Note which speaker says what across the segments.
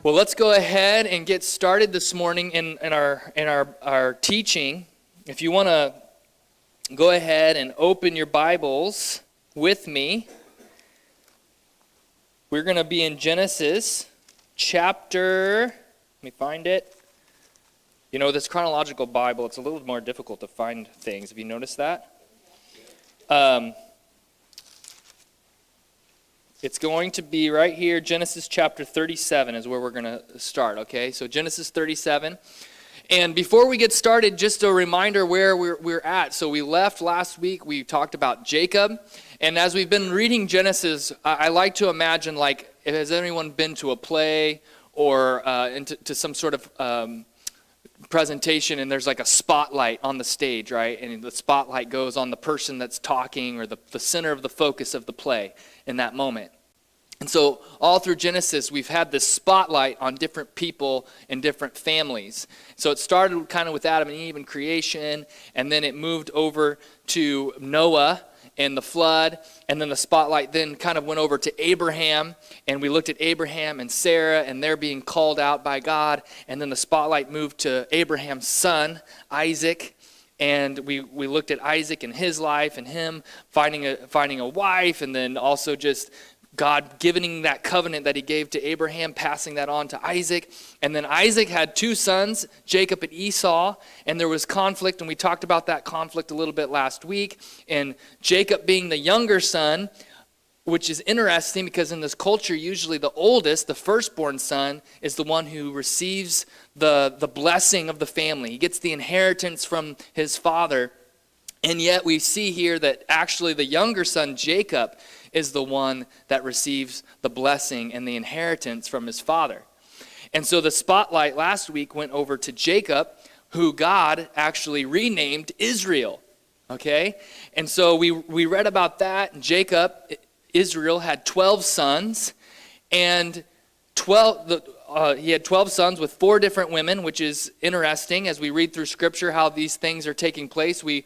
Speaker 1: Well, let's go ahead and get started this morning in our teaching. If you want to go ahead and open your Bibles with me, we're going to be in Genesis chapter, let me find it. You know, this chronological Bible, it's a little more difficult to find things. Have you noticed that? It's going to be right here, Genesis chapter 37 is where we're going to start, okay? So Genesis 37. And before we get started, just a reminder where we're at. So we left last week, we talked about Jacob. And as we've been reading Genesis, I like to imagine, like, has anyone been to a play or to some sort of presentation, and there's like a spotlight on the stage, right? And the spotlight goes on the person that's talking or the center of the focus of the play in that moment. And so all through Genesis, we've had this spotlight on different people and different families. So it started kind of with Adam and Eve and creation, and then it moved over to Noah and the flood, and then the spotlight then kind of went over to Abraham, and we looked at Abraham and Sarah, and they're being called out by God, and then the spotlight moved to Abraham's son, Isaac, and we looked at Isaac and his life, and him finding a wife, and then also just God giving that covenant that he gave to Abraham, passing that on to Isaac. And then Isaac had two sons, Jacob and Esau, and there was conflict, and we talked about that conflict a little bit last week. And Jacob being the younger son, which is interesting because in this culture, usually the oldest, the firstborn son, is the one who receives the blessing of the family. He gets the inheritance from his father. And yet we see here that actually the younger son, Jacob, is the one that receives the blessing and the inheritance from his father. And so the spotlight last week went over to Jacob, who God actually renamed Israel. Okay? And so we read about that. Jacob, Israel, had 12 sons, and he had 12 sons with 4 different women, which is interesting as we read through Scripture how these things are taking place. We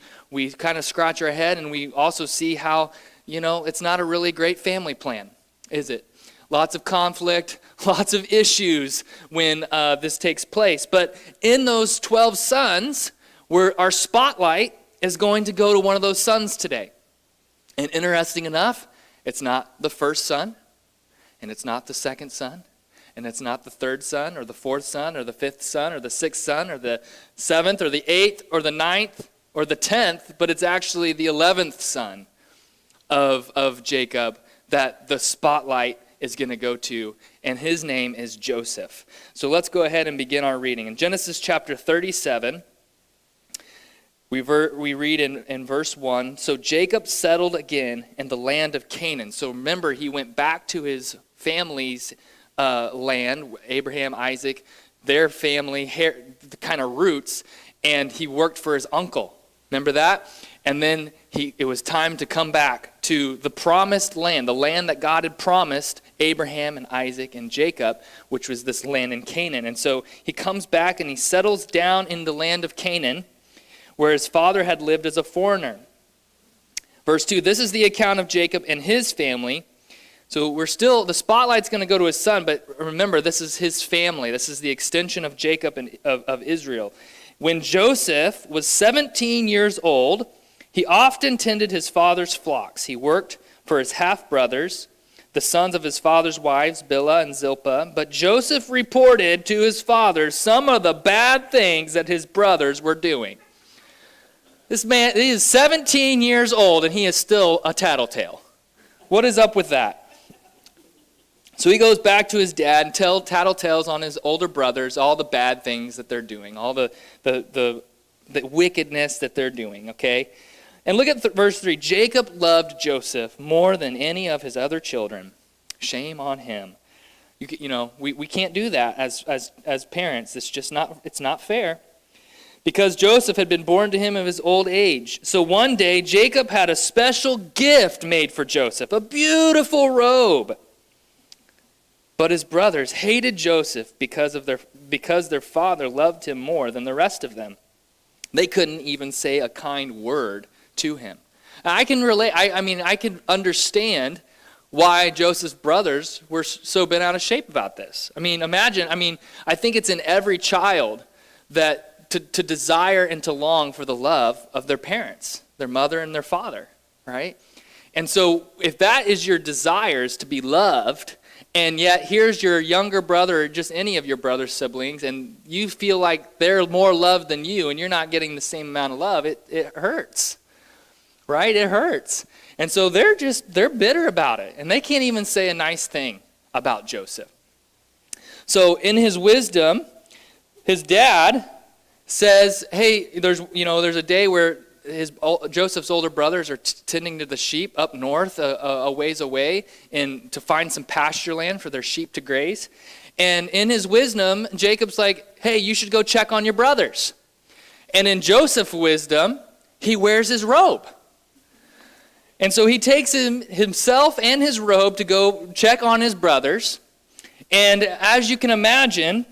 Speaker 1: kind of scratch our head, and we also see how, you know, it's not a really great family plan, is it? Lots of conflict, lots of issues when this takes place. But in those 12 sons, our spotlight is going to go to one of those sons today. And interesting enough, it's not the first son, and it's not the second son, and it's not the third son, or the fourth son, or the fifth son, or the sixth son, or the seventh, or the eighth, or the ninth, or the 10th, but it's actually the 11th son of Jacob that the spotlight is going to go to, and his name is Joseph. So let's go ahead and begin our reading. In Genesis chapter 37, we read in verse 1, so Jacob settled again in the land of Canaan. So remember, he went back to his family's land, Abraham, Isaac, their family, the kind of roots, and he worked for his uncle. Remember that? And then it was time to come back to the promised land, the land that God had promised Abraham and Isaac and Jacob, which was this land in Canaan. And so he comes back and he settles down in the land of Canaan, where his father had lived as a foreigner. Verse 2, this is the account of Jacob and his family. So the spotlight's going to go to his son, but remember, this is his family. This is the extension of Jacob and of Israel. When Joseph was 17 years old, he often tended his father's flocks. He worked for his half-brothers, the sons of his father's wives, Bilhah and Zilpah. But Joseph reported to his father some of the bad things that his brothers were doing. This man, he is 17 years old, and he is still a tattletale. What is up with that? So he goes back to his dad and tattletales on his older brothers, all the bad things that they're doing, all the wickedness that they're doing, okay? And look at verse 3. Jacob loved Joseph more than any of his other children. Shame on him. You know, we can't do that as parents. It's just not fair. Because Joseph had been born to him of his old age. So one day, Jacob had a special gift made for Joseph, a beautiful robe. But his brothers hated Joseph because their father loved him more than the rest of them. They couldn't even say a kind word to him. I can relate. I mean, I can understand why Joseph's brothers were so bent out of shape about this. Imagine, I think it's in every child that to desire and to long for the love of their parents, their mother and their father, right? And so if that is your desires to be loved, and yet here's your younger brother or just any of your brother's siblings, and you feel like they're more loved than you and you're not getting the same amount of love, it hurts, right? It hurts. And so they're bitter about it, and they can't even say a nice thing about Joseph. So in his wisdom, his dad says, hey, there's a day where Joseph's older brothers are tending to the sheep up north, a ways away, and to find some pasture land for their sheep to graze. And in his wisdom, Jacob's like, hey, you should go check on your brothers. And in Joseph's wisdom, he wears his robe. And so he takes himself and his robe to go check on his brothers. And as you can imagine,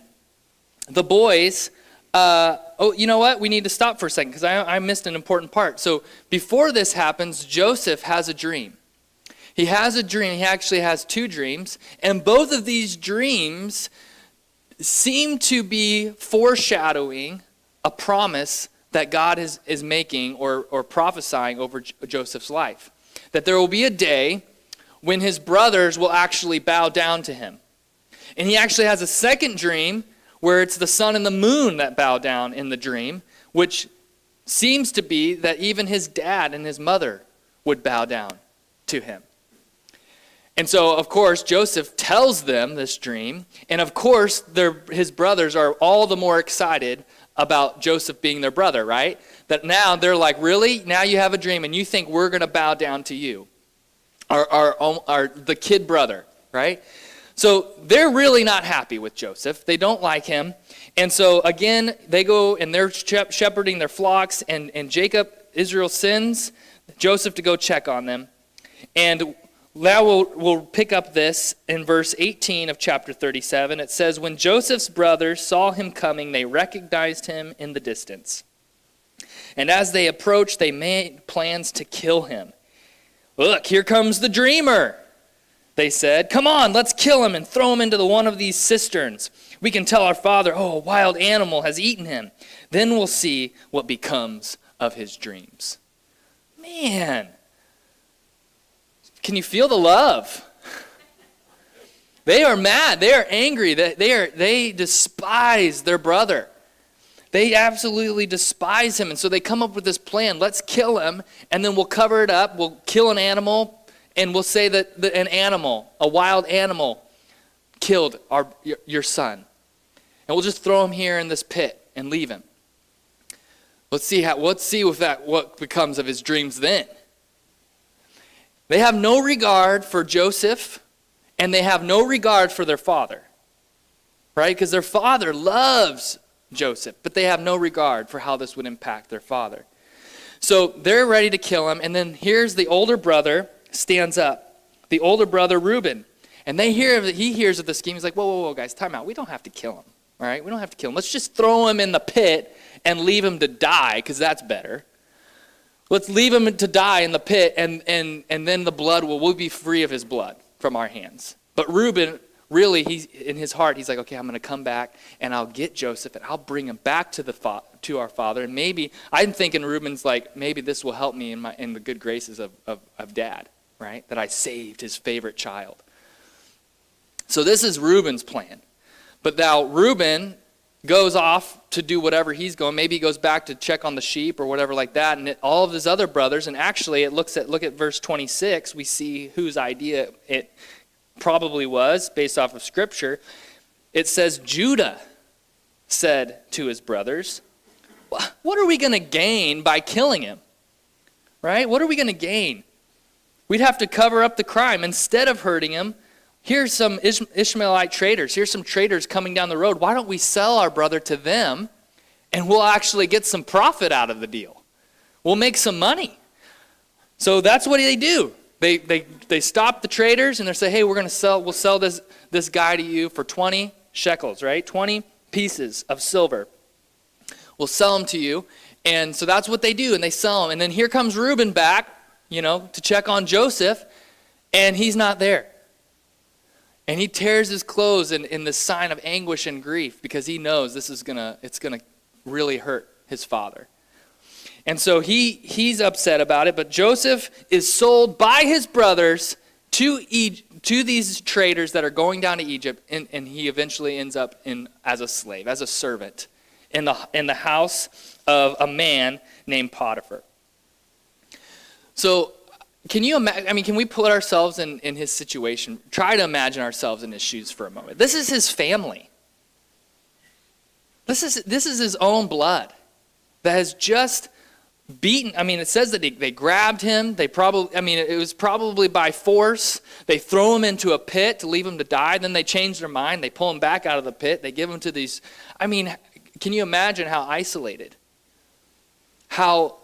Speaker 1: the boys, you know what? We need to stop for a second because I missed an important part. So before this happens, Joseph has a dream. He has a dream. He actually has two dreams. And both of these dreams seem to be foreshadowing a promise that God is making or prophesying over Joseph's life. That there will be a day when his brothers will actually bow down to him. And he actually has a second dream where it's the sun and the moon that bow down in the dream, which seems to be that even his dad and his mother would bow down to him. And so, of course, Joseph tells them this dream, and of course, his brothers are all the more excited about Joseph being their brother, right? That now they're like, really? Now you have a dream and you think we're going to bow down to you, the kid brother, right? So they're really not happy with Joseph. They don't like him. And so again, they go and they're shepherding their flocks, and Jacob, Israel, sends Joseph to go check on them. And now we'll pick up this in verse 18 of chapter 37. It says, when Joseph's brothers saw him coming, they recognized him in the distance. And as they approached, they made plans to kill him. Look, here comes the dreamer, they said. Come on, let's kill him and throw him into one of these cisterns. We can tell our father, a wild animal has eaten him. Then we'll see what becomes of his dreams. Man. Can you feel the love? They are mad. They are angry. They despise their brother. They absolutely despise him. And so they come up with this plan. Let's kill him, and then we'll cover it up. We'll kill an animal, and we'll say that an animal, a wild animal, killed your son. And we'll just throw him here in this pit and leave him. Let's see what becomes of his dreams then. They have no regard for Joseph, and they have no regard for their father, right? Because their father loves Joseph, but they have no regard for how this would impact their father. So they're ready to kill him, and then here's the older brother stands up, the older brother Reuben, and he hears of the scheme. He's like, whoa, guys, time out. We don't have to kill him, all right? We don't have to kill him. Let's just throw him in the pit and leave him to die, because that's better. Let's leave him to die in the pit, and then the blood we'll be free of his blood from our hands. But Reuben, really, he's in his heart, he's like, okay, I'm going to come back, and I'll get Joseph, and I'll bring him back to our father. And maybe, I'm thinking Reuben's like, maybe this will help me in the good graces of dad, right? That I saved his favorite child. So this is Reuben's plan. But now Reuben goes off to do whatever he's going. Maybe he goes back to check on the sheep or whatever like that. And all of his other brothers, and actually look at verse 26, we see whose idea it probably was based off of Scripture. It says, Judah said to his brothers, what are we going to gain by killing him? Right? What are we going to gain? We'd have to cover up the crime. Instead of hurting him, here's some Ishmaelite traders. Here's some traders coming down the road. Why don't we sell our brother to them, and we'll actually get some profit out of the deal. We'll make some money. So that's what they do. They stop the traders, and they say, hey, we'll sell this guy to you for 20 shekels, right? 20 pieces of silver. We'll sell him to you. And so that's what they do, and they sell him. And then here comes Reuben back, to check on Joseph. And he's not there. And he tears his clothes in the sign of anguish and grief because he knows it's gonna really hurt his father. And so he's upset about it, but Joseph is sold by his brothers to these traders that are going down to Egypt, and he eventually ends up as a slave, as a servant, in the house of a man named Potiphar. So can you imagine? I mean, can we put ourselves in his situation? Try to imagine ourselves in his shoes for a moment. This is his family. This is his own blood that has just beaten. I mean, it says that they grabbed him. It was probably by force. They throw him into a pit to leave him to die. Then they change their mind. They pull him back out of the pit. They give him to these. I mean, can you imagine how isolated, how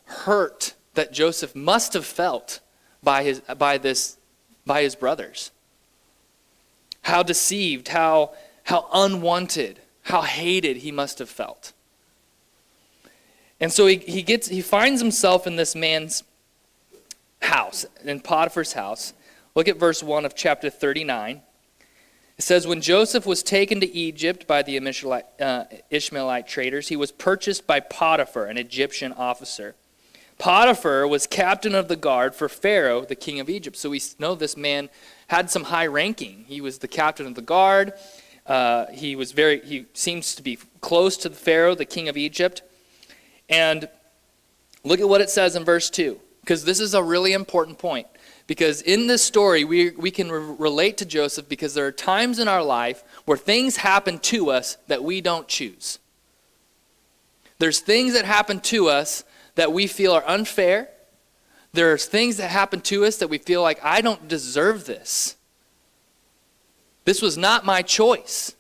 Speaker 1: hurt that Joseph must have felt by his brothers? How deceived, how unwanted, how hated he must have felt. And so he finds himself in this man's house, in Potiphar's house. Look at verse 1 of chapter 39. It says, when Joseph was taken to Egypt by the Ishmaelite traders, he was purchased by Potiphar, an Egyptian officer. Potiphar was captain of the guard for Pharaoh, the king of Egypt. So we know this man had some high ranking. He was the captain of the guard. He seems to be close to the Pharaoh, the king of Egypt. And look at what it says in verse 2, because this is a really important point. Because in this story, we can relate to Joseph because there are times in our life where things happen to us that we don't choose. There's things that happen to us that we feel are unfair. There's things that happen to us that we feel like, I don't deserve this. This was not my choice.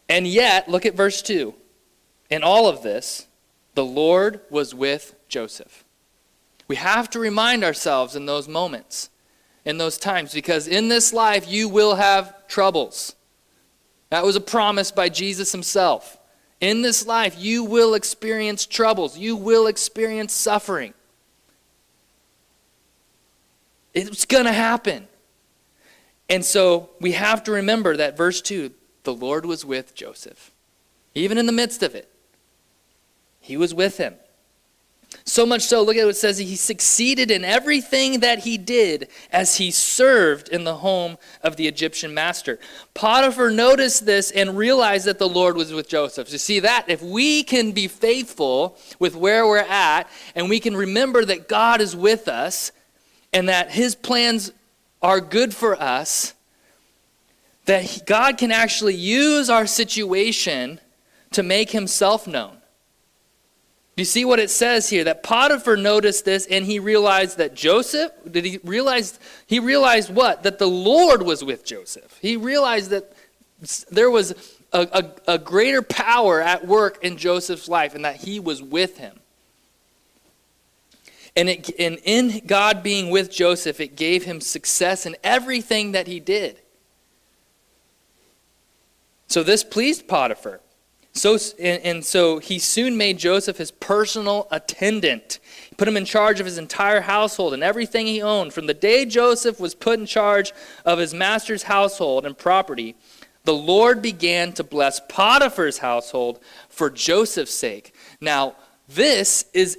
Speaker 1: And yet, look at verse 2. In all of this, the Lord was with Joseph. We have to remind ourselves in those moments, in those times, because in this life you will have troubles. That was a promise by Jesus himself. In this life you will experience troubles. You will experience suffering. It's going to happen. And so we have to remember that verse 2, the Lord was with Joseph. Even in the midst of it, he was with him. So much so, look at what it says, he succeeded in everything that he did as he served in the home of the Egyptian master. Potiphar noticed this and realized that the Lord was with Joseph. You see that? If we can be faithful with where we're at, and we can remember that God is with us, and that his plans are good for us, that God can actually use our situation to make himself known. Do you see what it says here? That Potiphar noticed this and he realized that he realized what? That the Lord was with Joseph. He realized that there was a greater power at work in Joseph's life and that he was with him. And in God being with Joseph, it gave him success in everything that he did. So this pleased Potiphar. So he soon made Joseph his personal attendant. He put him in charge of his entire household and everything he owned. From the day Joseph was put in charge of his master's household and property, the Lord began to bless Potiphar's household for Joseph's sake. Now, this is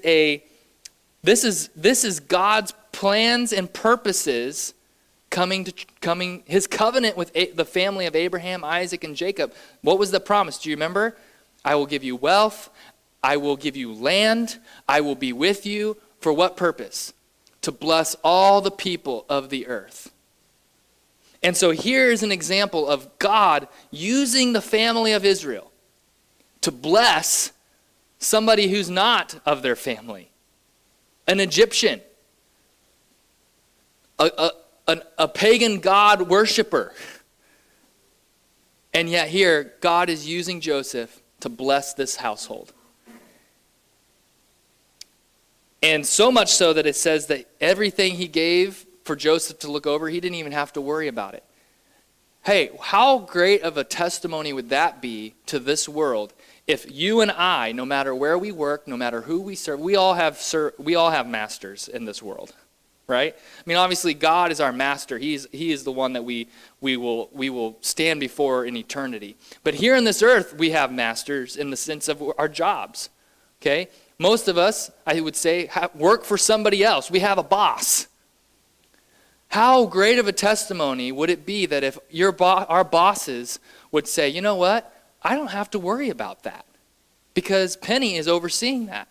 Speaker 1: God's plans and purposes coming, his covenant with the family of Abraham, Isaac, and Jacob. What was the promise? Do you remember? I will give you wealth. I will give you land. I will be with you. For what purpose? To bless all the people of the earth. And so here is an example of God using the family of Israel to bless somebody who's not of their family. An Egyptian. A pagan god worshiper. And yet here, God is using Joseph to bless this household. And so much so that it says that everything he gave for Joseph to look over, he didn't even have to worry about it. Hey, how great of a testimony would that be to this world if you and I, no matter where we work, no matter who we serve, we all have masters in this world. right? I mean, obviously, God is our master. He is the one that we will stand before in eternity. But here on this earth, we have masters in the sense of our jobs, okay? Most of us, I would say, work for somebody else. We have a boss. How great of a testimony would it be that if our bosses would say, you know what, I don't have to worry about that because Penny is overseeing that.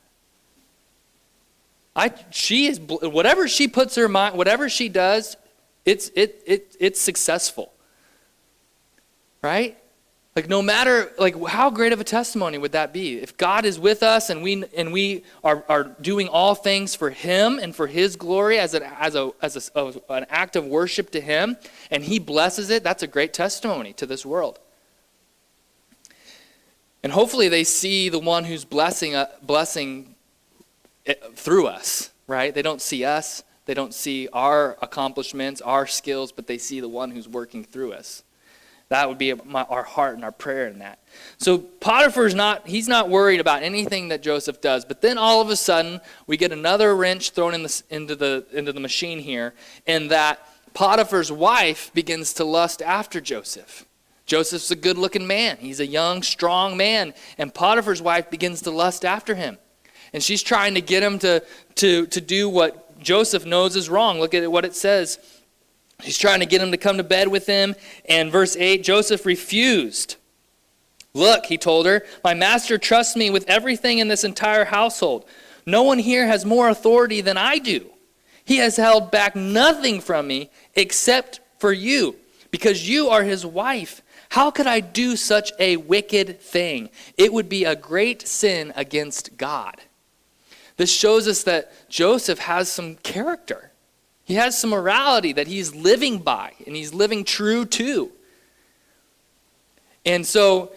Speaker 1: Whatever she puts her mind, whatever she does, it's successful, right? Like no matter, like how great of a testimony would that be if God is with us and we are doing all things for Him and for His glory as an act of worship to Him, and He blesses it. That's a great testimony to this world. And hopefully they see the one who's blessing through us, right? They don't see us. They don't see our accomplishments, our skills, but they see the one who's working through us. That would be our heart and our prayer in that. So Potiphar's he's not worried about anything that Joseph does, but then all of a sudden we get another wrench thrown into the machine here, in that Potiphar's wife begins to lust after Joseph. Joseph's a good-looking man. He's a young, strong man, and Potiphar's wife begins to lust after him. And she's trying to get him to do what Joseph knows is wrong. Look at what it says. She's trying to get him to come to bed with him. And verse 8, Joseph refused. Look, he told her, my master trusts me with everything in this entire household. No one here has more authority than I do. He has held back nothing from me except for you, because you are his wife. How could I do such a wicked thing? It would be a great sin against God. This shows us that Joseph has some character. He has some morality that he's living by, and he's living true to. And so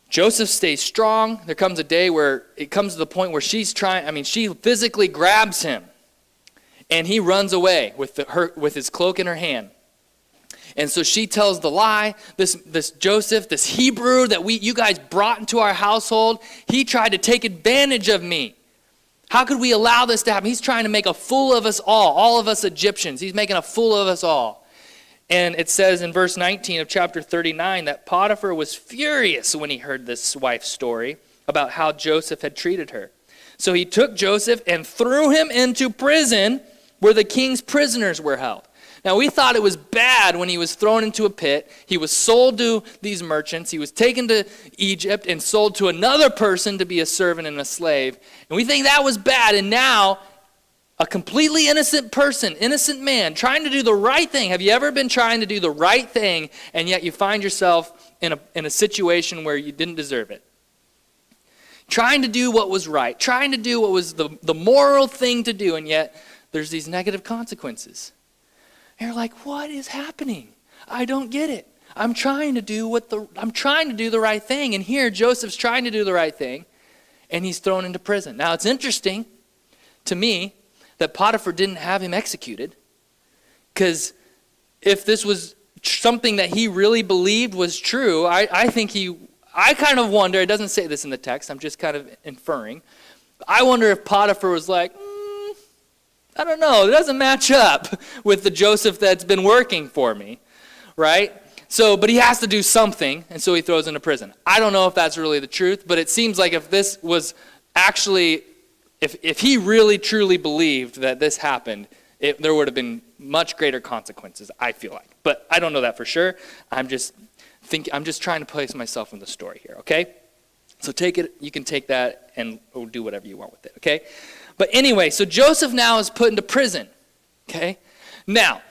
Speaker 1: Joseph stays strong. There comes a day where it comes to the point where she physically grabs him, and he runs away with his cloak in her hand. And so she tells the lie. This Joseph, this Hebrew that you guys brought into our household, he tried to take advantage of me. How could we allow this to happen? He's trying to make a fool of us all of us Egyptians. He's making a fool of us all. And it says in verse 19 of chapter 39 that Potiphar was furious when he heard this wife's story about how Joseph had treated her. So he took Joseph and threw him into prison where the king's prisoners were held. Now, we thought it was bad when he was thrown into a pit. He was sold to these merchants. He was taken to Egypt and sold to another person to be a servant and a slave. And we think that was bad. And now, a completely innocent person, innocent man, trying to do the right thing. Have you ever been trying to do the right thing, and yet you find yourself in a situation where you didn't deserve it? Trying to do what was right. Trying to do what was the moral thing to do, and yet there's these negative consequences. And you're like, what is happening? I don't get it. I'm trying to do the right thing. And here Joseph's trying to do the right thing, and he's thrown into prison. Now it's interesting to me that Potiphar didn't have him executed, because if this was something that he really believed was true, I kind of wonder, it doesn't say this in the text, I'm just kind of inferring. I wonder if Potiphar was like, I don't know, it doesn't match up with the Joseph that's been working for me, right? So, but he has to do something, and so he throws into prison. I don't know if that's really the truth, but it seems like if this was actually, if he really truly believed that this happened, there would have been much greater consequences, I feel like. But I don't know that for sure. I'm just trying to place myself in the story here, okay? So you can take that and do whatever you want with it, okay? But anyway, so Joseph now is put into prison, okay? Now,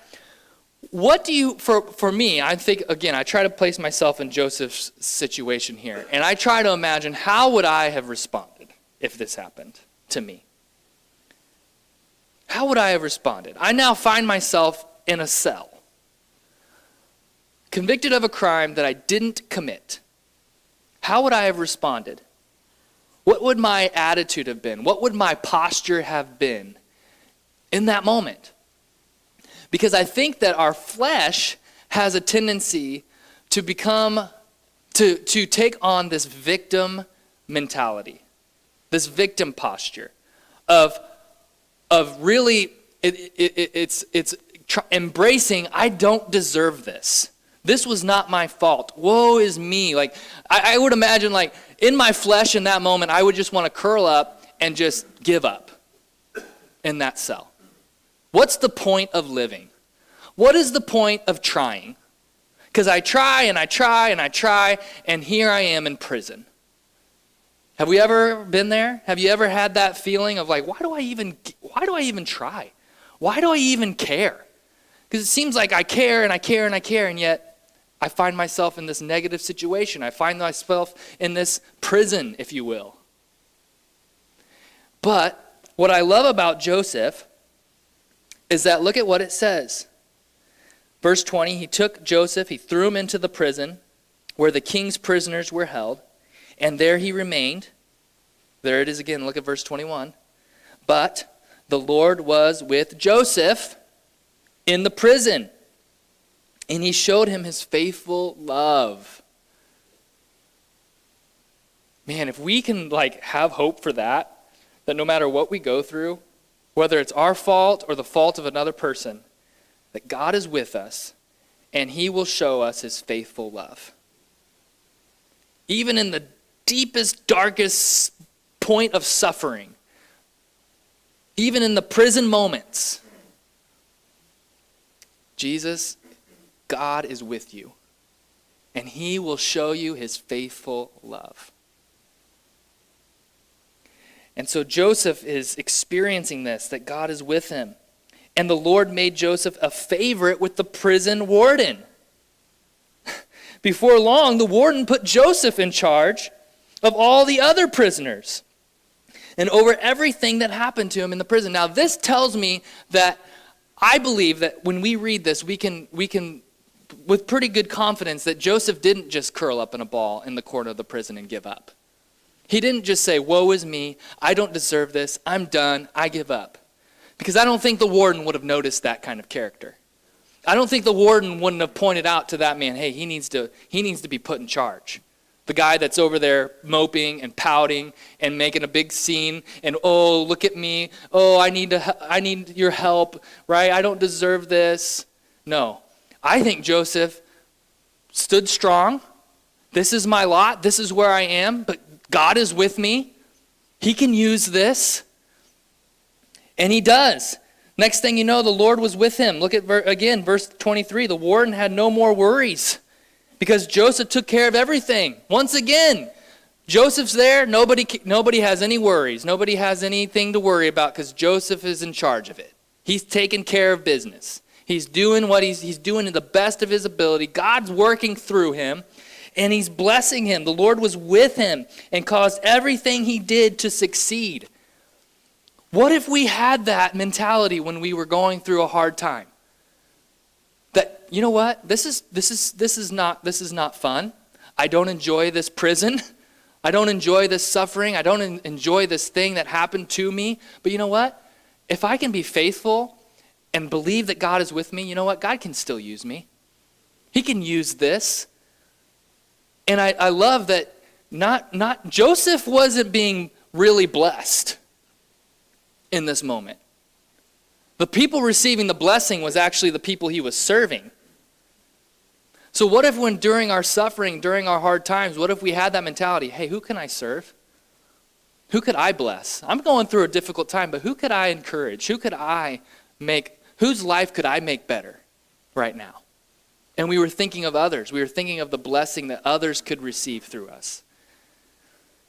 Speaker 1: what do you, for me, I think, again, I try to place myself in Joseph's situation here, and I try to imagine how would I have responded if this happened to me? How would I have responded? I now find myself in a cell, convicted of a crime that I didn't commit. How would I have responded? What would my attitude have been? What would my posture have been in that moment? Because I think that our flesh has a tendency to to take on this victim mentality, this victim posture of really it's embracing, I don't deserve this. This was not my fault. Woe is me. Like, I would imagine, like, in my flesh in that moment, I would just want to curl up and just give up in that cell. What's the point of living? What is the point of trying? Because I try and I try and I try, and here I am in prison. Have we ever been there? Have you ever had that feeling of like, why do I even try? Why do I even care? Because it seems like I care and I care and I care, and yet I find myself in this negative situation. I find myself in this prison, if you will. But what I love about Joseph is that, look at what it says. Verse 20, he took Joseph, he threw him into the prison where the king's prisoners were held, and there he remained. There it is again, look at verse 21. But the Lord was with Joseph in the prison, and he showed him his faithful love. Man, if we can have hope for that no matter what we go through, whether it's our fault or the fault of another person, that God is with us and he will show us his faithful love. Even in the deepest, darkest point of suffering, even in the prison moments, Jesus, God is with you, and he will show you his faithful love. And so Joseph is experiencing this, that God is with him. And the Lord made Joseph a favorite with the prison warden. Before long, the warden put Joseph in charge of all the other prisoners and over everything that happened to him in the prison. Now, this tells me that I believe that when we read this, we can with pretty good confidence that Joseph didn't just curl up in a ball in the corner of the prison and give up. He didn't just say, woe is me, I don't deserve this, I'm done, I give up. Because I don't think the warden would have noticed that kind of character. I don't think the warden wouldn't have pointed out to that man, hey, he needs to be put in charge. The guy that's over there moping and pouting and making a big scene and, oh, look at me, oh, I need your help, right? I don't deserve this. No. I think Joseph stood strong. This is my lot. This is where I am, but God is with me. He can use this. And he does. Next thing you know, the Lord was with him. Look at, again, verse 23. The warden had no more worries because Joseph took care of everything. Once again, Joseph's there. Nobody has any worries. Nobody has anything to worry about because Joseph is in charge of it. He's taking care of business. He's doing what he's doing to the best of his ability. God's working through him, and he's blessing him. The Lord was with him and caused everything he did to succeed. What if we had that mentality when we were going through a hard time? That, you know what? This is not fun. I don't enjoy this prison. I don't enjoy this suffering. I don't enjoy this thing that happened to me. But you know what? If I can be faithful and believe that God is with me, you know what? God can still use me. He can use this. And I love that not Joseph wasn't being really blessed in this moment. The people receiving the blessing was actually the people he was serving. So what if when during our suffering, during our hard times, what if we had that mentality, hey, who can I serve? Who could I bless? I'm going through a difficult time, but who could I encourage? Whose life could I make better right now? And we were thinking of others. We were thinking of the blessing that others could receive through us.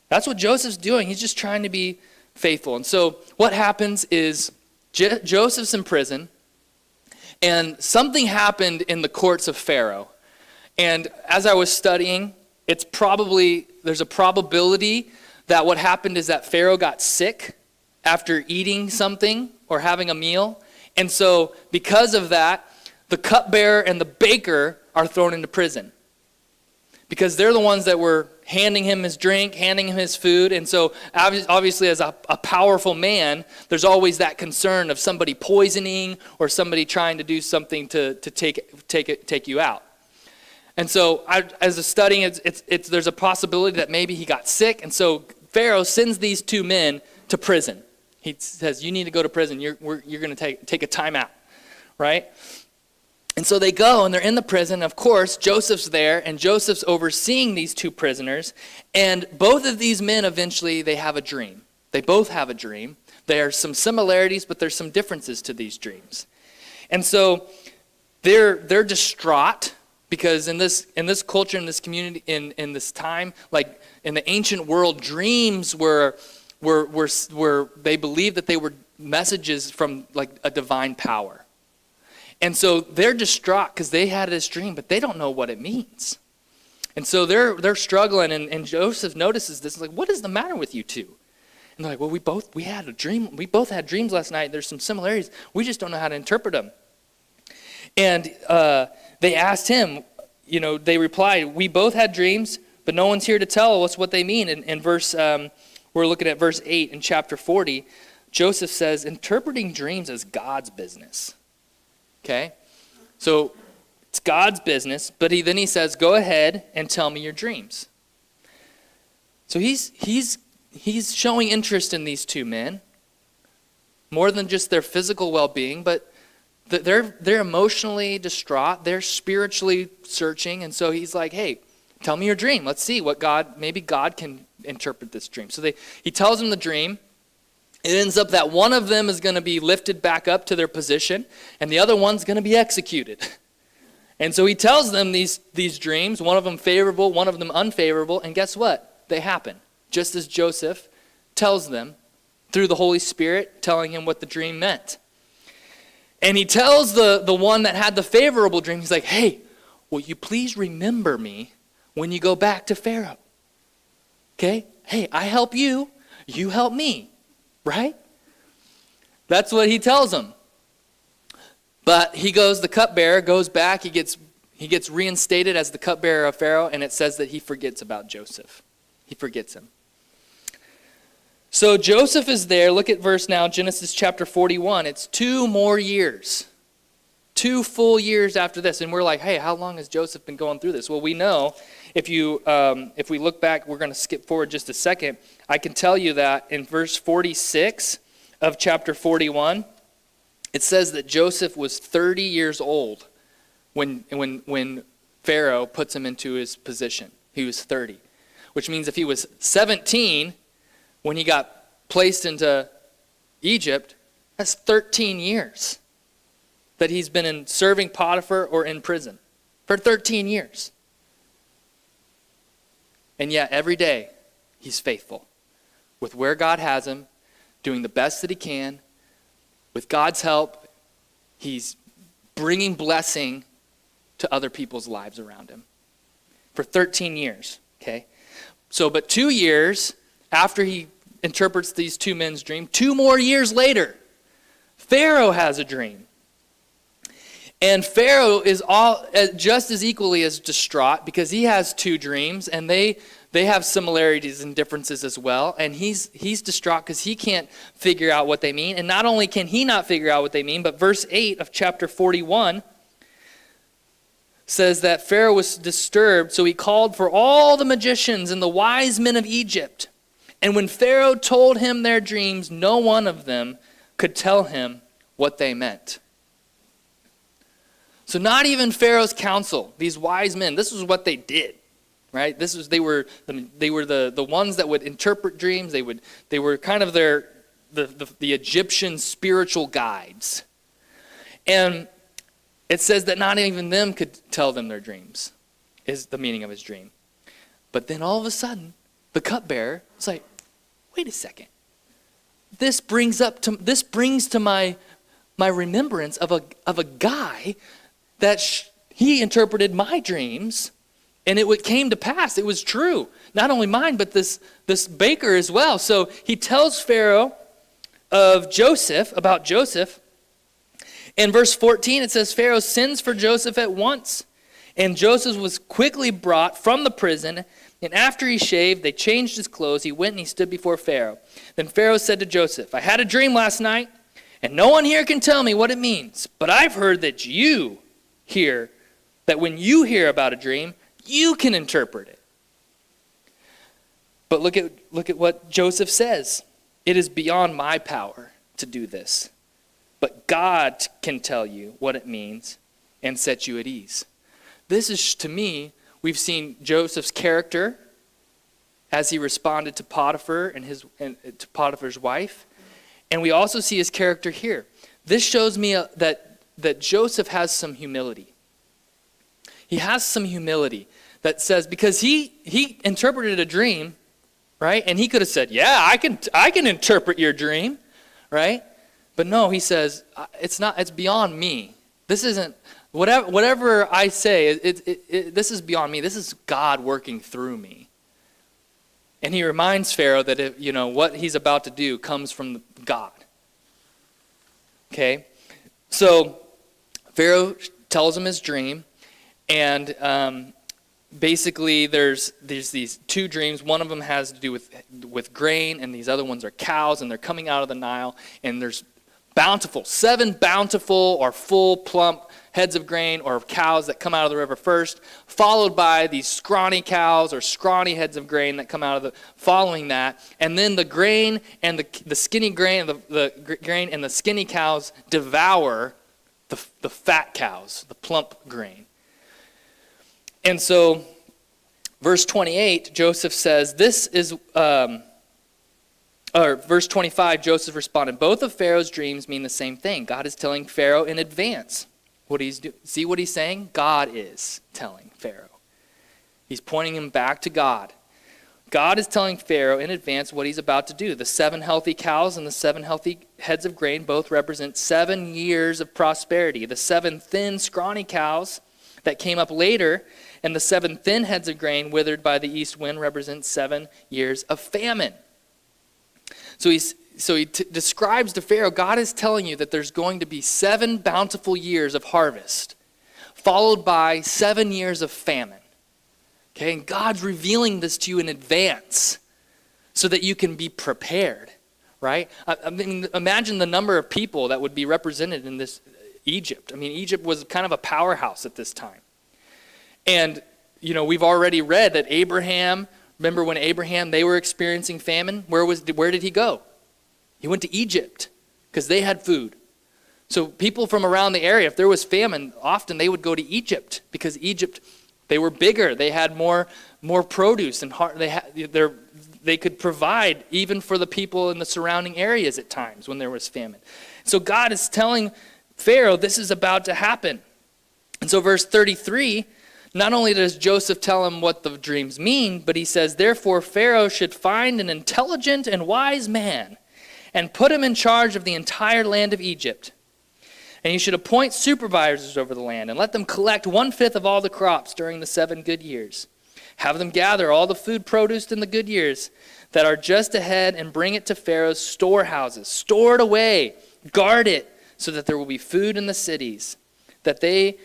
Speaker 1: That's what Joseph's doing. He's just trying to be faithful. And so what happens is Joseph's in prison, and something happened in the courts of Pharaoh. And as I was studying, there's a probability that what happened is that Pharaoh got sick after eating something or having a meal. And so because of that, the cupbearer and the baker are thrown into prison. Because they're the ones that were handing him his drink, handing him his food. And so obviously as a powerful man, there's always that concern of somebody poisoning or somebody trying to do something to take you out. And so as a studying, there's a possibility that maybe he got sick. And so Pharaoh sends these two men to prison He says, you need to go to prison. You're going to take a time out, right? And so they go, and they're in the prison. Of course, Joseph's there, and Joseph's overseeing these two prisoners. And both of these men, eventually, they have a dream. They both have a dream. There are some similarities, but there's some differences to these dreams. And so they're distraught, because in this culture, in this community, in this time, like in the ancient world, dreams were they believed that they were messages from like a divine power. And so they're distraught because they had this dream, but they don't know what it means. And so they're struggling, and Joseph notices this. Like, what is the matter with you two? And they're like, well, we had a dream. We both had dreams last night. There's some similarities. We just don't know how to interpret them. And they asked him, they replied, we both had dreams, but no one's here to tell us what they mean. In verse, we're looking at verse 8 in chapter 40. Joseph says, interpreting dreams is God's business. Okay? So it's God's business, but then he says, go ahead and tell me your dreams. So he's showing interest in these two men, more than just their physical well-being, but they're emotionally distraught. They're spiritually searching, and so he's like, hey, tell me your dream. Let's see what maybe God can interpret this dream. So he tells them the dream. It ends up that one of them is going to be lifted back up to their position, and the other one's going to be executed. And so he tells them these dreams, one of them favorable, one of them unfavorable, and guess what? They happen, just as Joseph tells them through the Holy Spirit, telling him what the dream meant. And he tells the one that had the favorable dream, he's like, hey, will you please remember me when you go back to Pharaoh? Okay? Hey, I help you, you help me. Right? That's what he tells him. But the cupbearer goes back, he gets reinstated as the cupbearer of Pharaoh, and it says that he forgets about Joseph. He forgets him. So Joseph is there. Look at verse now, Genesis chapter 41. It's 2 more years. 2 full years after this. And we're like, hey, how long has Joseph been going through this? Well, we know, if we look back, we're going to skip forward just a second. I can tell you that in verse 46 of chapter 41, it says that Joseph was 30 years old when Pharaoh puts him into his position. He was 30, which means if he was 17 when he got placed into Egypt, that's 13 years that he's been serving Potiphar or in prison. For 13 years. And yet every day he's faithful with where God has him, doing the best that he can. With God's help, he's bringing blessing to other people's lives around him. For 13 years, okay? So, but 2 years after he interprets these two men's dream, 2 more years later, Pharaoh has a dream. And Pharaoh is just as equally as distraught because he has 2 dreams, and they have similarities and differences as well. And he's distraught because he can't figure out what they mean. And not only can he not figure out what they mean, but verse 8 of chapter 41 says that Pharaoh was disturbed, so he called for all the magicians and the wise men of Egypt. And when Pharaoh told him their dreams, no one of them could tell him what they meant. So not even Pharaoh's council, these wise men, this was what they did, right? They were the ones that would interpret dreams. They were kind of the Egyptian spiritual guides. And it says that not even them could tell them their dreams, is the meaning of his dream. But then all of a sudden, the cupbearer was like, wait a second. This brings to my remembrance of a guy that he interpreted my dreams, and it came to pass. It was true. Not only mine, but this baker as well. So he tells Pharaoh about Joseph. In verse 14, it says, Pharaoh sends for Joseph at once. And Joseph was quickly brought from the prison. And after he shaved, they changed his clothes. He went and he stood before Pharaoh. Then Pharaoh said to Joseph, I had a dream last night, and no one here can tell me what it means. But I've heard that when you hear about a dream, you can interpret it. But look at what Joseph says. It is beyond my power to do this, but God can tell you what it means and set you at ease. This is, to me, we've seen Joseph's character as he responded to Potiphar and to Potiphar's wife, and we also see his character here. This shows me that Joseph has some humility. He has some humility that says, because he interpreted a dream, right? And he could have said, yeah, I can interpret your dream, right? But no, he says, it's beyond me. This isn't, whatever I say, this is beyond me. This is God working through me. And he reminds Pharaoh that what he's about to do comes from God. Okay? So Pharaoh tells him his dream, and basically there's these two dreams. One of them has to do with grain, and these other ones are cows, and they're coming out of the Nile, and there's seven bountiful or full plump heads of grain or cows that come out of the river first, followed by these scrawny cows or scrawny heads of grain that come out of following that, and then the grain and the skinny grain, the grain and the skinny cows devour the fat cows, the plump grain. And so, verse 28, Joseph says, verse 25, Joseph responded, both of Pharaoh's dreams mean the same thing. God is telling Pharaoh in advance what he's doing. See what he's saying? God is telling Pharaoh. He's pointing him back to God. God is telling Pharaoh in advance what he's about to do. The 7 healthy cows and the 7 healthy heads of grain both represent 7 years of prosperity. The 7 thin, scrawny cows that came up later and the 7 thin heads of grain withered by the east wind represent 7 years of famine. So he describes to Pharaoh, God is telling you that there's going to be 7 bountiful years of harvest, followed by 7 years of famine. Okay, and God's revealing this to you in advance so that you can be prepared, right? I mean, imagine the number of people that would be represented in this Egypt. I mean, Egypt was kind of a powerhouse at this time. And, we've already read that Abraham, remember when they were experiencing famine, where did he go? He went to Egypt because they had food. So people from around the area, if there was famine, often they would go to Egypt because Egypt, they were bigger. They had more produce, and they could provide even for the people in the surrounding areas at times when there was famine. So God is telling Pharaoh this is about to happen. And so verse 33, not only does Joseph tell him what the dreams mean, but he says, therefore Pharaoh should find an intelligent and wise man and put him in charge of the entire land of Egypt. And he should appoint supervisors over the land and let them collect 1/5 of all the crops during the 7 good years. Have them gather all the food produced in the good years that are just ahead and bring it to Pharaoh's storehouses. Store it away, guard it, so that there will be food in the cities. That way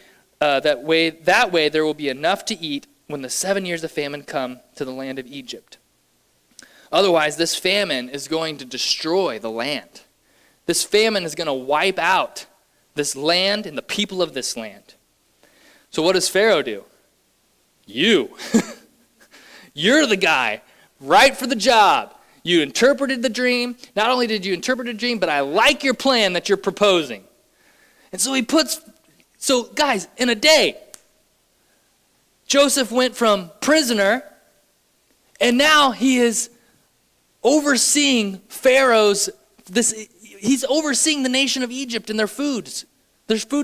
Speaker 1: there will be enough to eat when the 7 years of famine come to the land of Egypt. Otherwise, this famine is going to destroy the land. This famine is going to wipe out this land and the people of this land. So what does Pharaoh do? You're the guy, right for the job. You interpreted the dream. Not only did you interpret a dream, but I like your plan that you're proposing. And so guys, in a day, Joseph went from prisoner, and now he is overseeing he's overseeing the nation of Egypt and their food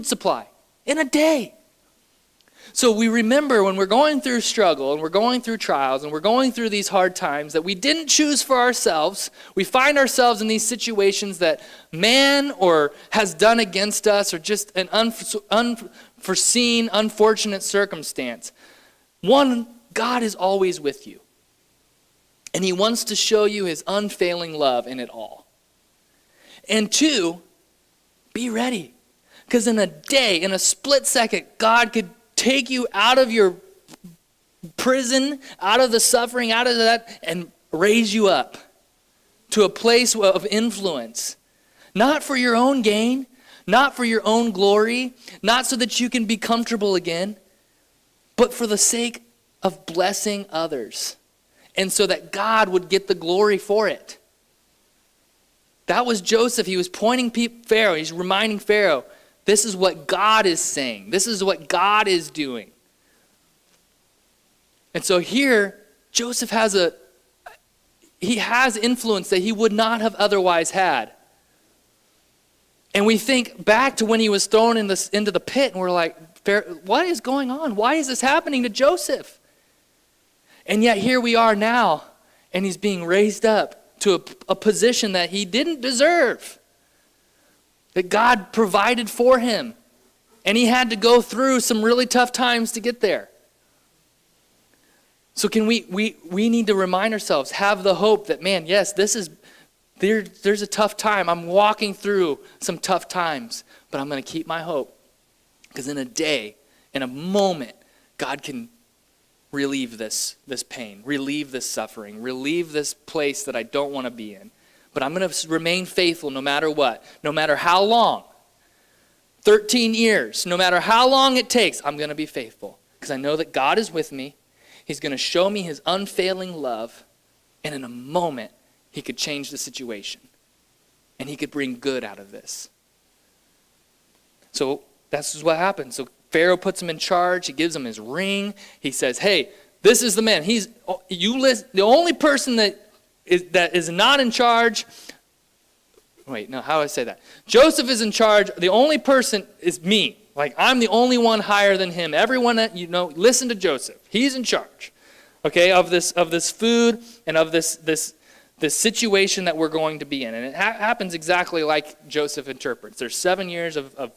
Speaker 1: supply in a day. So we remember when we're going through struggle and we're going through trials and we're going through these hard times that we didn't choose for ourselves. We find ourselves in these situations that man has done against us, or just an unforeseen, unfortunate circumstance. One, God is always with you. And he wants to show you his unfailing love in it all. And 2, be ready. Because in a day, in a split second, God could take you out of your prison, out of the suffering, out of that, and raise you up to a place of influence. Not for your own gain, not for your own glory, not so that you can be comfortable again, but for the sake of blessing others. And so that God would get the glory for it. That was Joseph. He was pointing Pharaoh. He's reminding Pharaoh, this is what God is saying. This is what God is doing. And so here, Joseph has influence that he would not have otherwise had. And we think back to when he was thrown into the pit, and we're like, what is going on? Why is this happening to Joseph? And yet here we are now, and he's being raised up to a position that he didn't deserve, that God provided for him. And he had to go through some really tough times to get there. So can we need to remind ourselves, have the hope that, man, yes, there's a tough time. I'm walking through some tough times, but I'm going to keep my hope. Because in a day, in a moment, God can relieve this pain, relieve this suffering, relieve this place that I don't want to be in. But I'm going to remain faithful no matter what, no matter how long. 13 years, no matter how long it takes, I'm going to be faithful. Because I know that God is with me. He's going to show me his unfailing love. And in a moment, he could change the situation. And he could bring good out of this. So that's what happens. So Pharaoh puts him in charge. He gives him his ring. He says, hey, this is the man. The only person that is not in charge. Wait, no, how do I say that? Joseph is in charge. The only person is me. Like, I'm the only one higher than him. Everyone that listen to Joseph. He's in charge, okay, of this food and of this situation that we're going to be in. And it happens exactly like Joseph interprets. There's 7 years of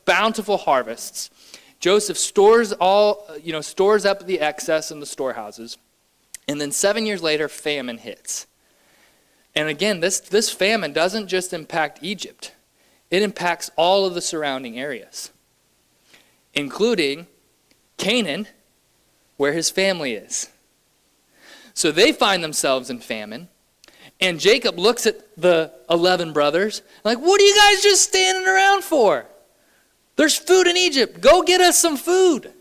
Speaker 1: bountiful harvests. Joseph stores up the excess in the storehouses. And then 7 years later, famine hits. And again, this famine doesn't just impact Egypt. It impacts all of the surrounding areas, including Canaan, where his family is. So they find themselves in famine. And Jacob looks at the 11 brothers, like, what are you guys just standing around for? There's food in Egypt. Go get us some food.